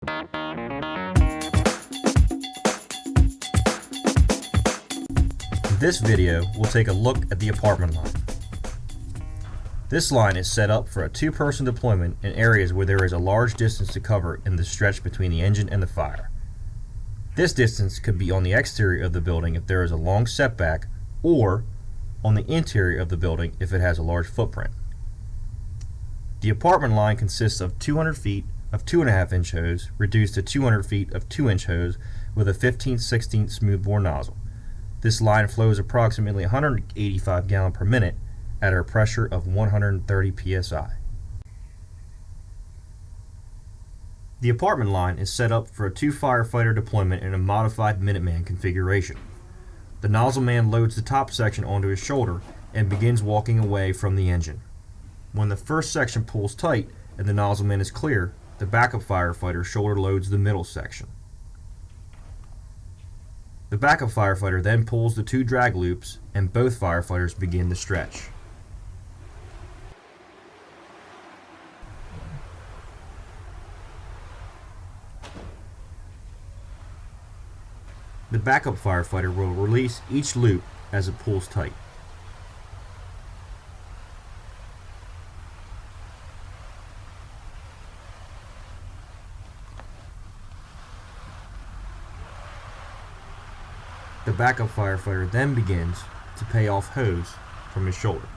In this video, we'll take a look at the apartment line. This line is set up for a two-person deployment in areas where there is a large distance to cover in the stretch between the engine and the fire. This distance could be on the exterior of the building if there is a long setback, or on the interior of the building if it has a large footprint. The apartment line consists of 200 feet of 2.5-inch hose reduced to 200 feet of 2-inch hose with a 15/16 smoothbore nozzle. This line flows approximately 185 gallons per minute at a pressure of 130 psi. The apartment line is set up for a 2-firefighter deployment in a modified Minuteman configuration. The nozzle man loads the top section onto his shoulder and begins walking away from the engine. When the first section pulls tight and the nozzle man is clear, the backup firefighter shoulder loads the middle section. The backup firefighter then pulls the 2 drag loops and both firefighters begin the stretch. The backup firefighter will release each loop as it pulls tight. The backup firefighter then begins to pay off hose from his shoulder.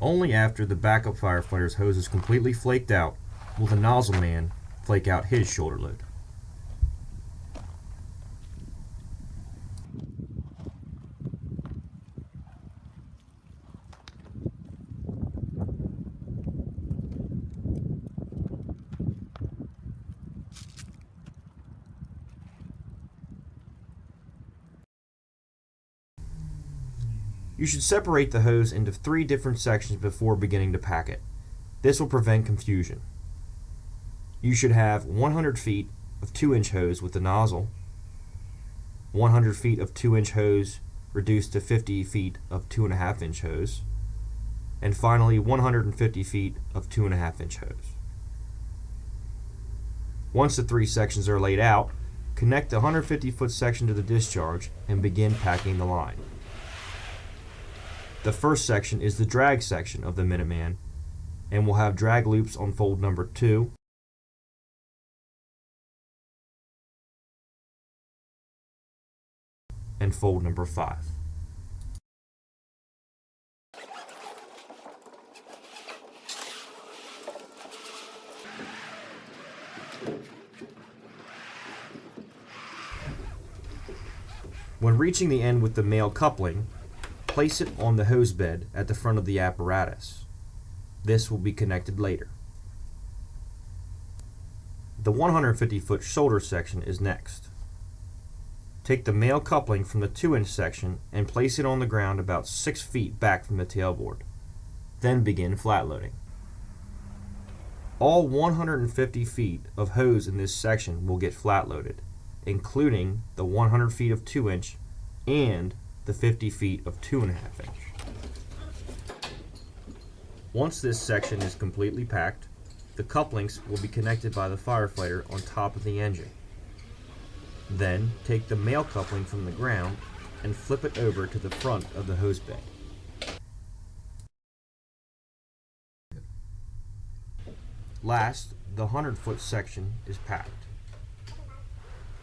Only after the backup firefighter's hose is completely flaked out will the nozzle man flake out his shoulder load. You should separate the hose into 3 different sections before beginning to pack it. This will prevent confusion. You should have 100 feet of 2-inch hose with the nozzle, 100 feet of 2-inch hose reduced to 50 feet of 2.5-inch hose, and finally 150 feet of 2.5-inch hose. Once the 3 sections are laid out, connect the 150-foot section to the discharge and begin packing the line. The first section is the drag section of the Minuteman and will have drag loops on fold number 2, and fold number 5. When reaching the end with the male coupling, place it on the hose bed at the front of the apparatus. This will be connected later. The 150-foot shoulder section is next. Take the male coupling from the 2-inch section and place it on the ground about 6 feet back from the tailboard. Then begin flat loading. All 150 feet of hose in this section will get flat loaded, including the 100 feet of 2-inch and the 50 feet of 2.5-inch. Once this section is completely packed, the couplings will be connected by the firefighter on top of the engine. Then take the male coupling from the ground and flip it over to the front of the hose bed. Last, the 100-foot section is packed.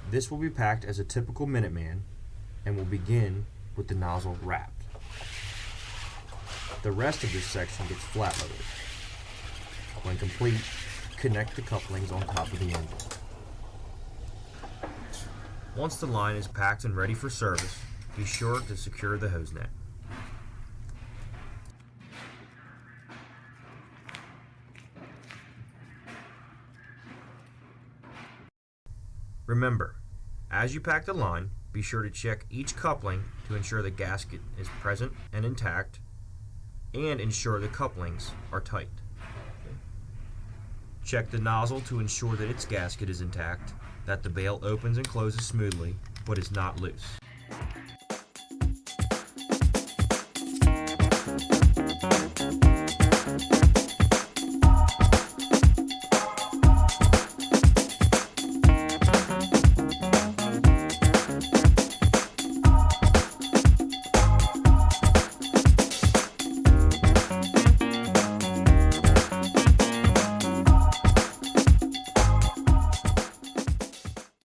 This will be packed as a typical Minuteman and will begin with the nozzle wrapped. The rest of this section gets flat loaded. When complete, connect the couplings on top of the engine. Once the line is packed and ready for service, be sure to secure the hose net. Remember, As you pack the line, be sure to check each coupling to ensure the gasket is present and intact, and ensure the couplings are tight. Check the nozzle to ensure that its gasket is intact, that the bail opens and closes smoothly, but is not loose.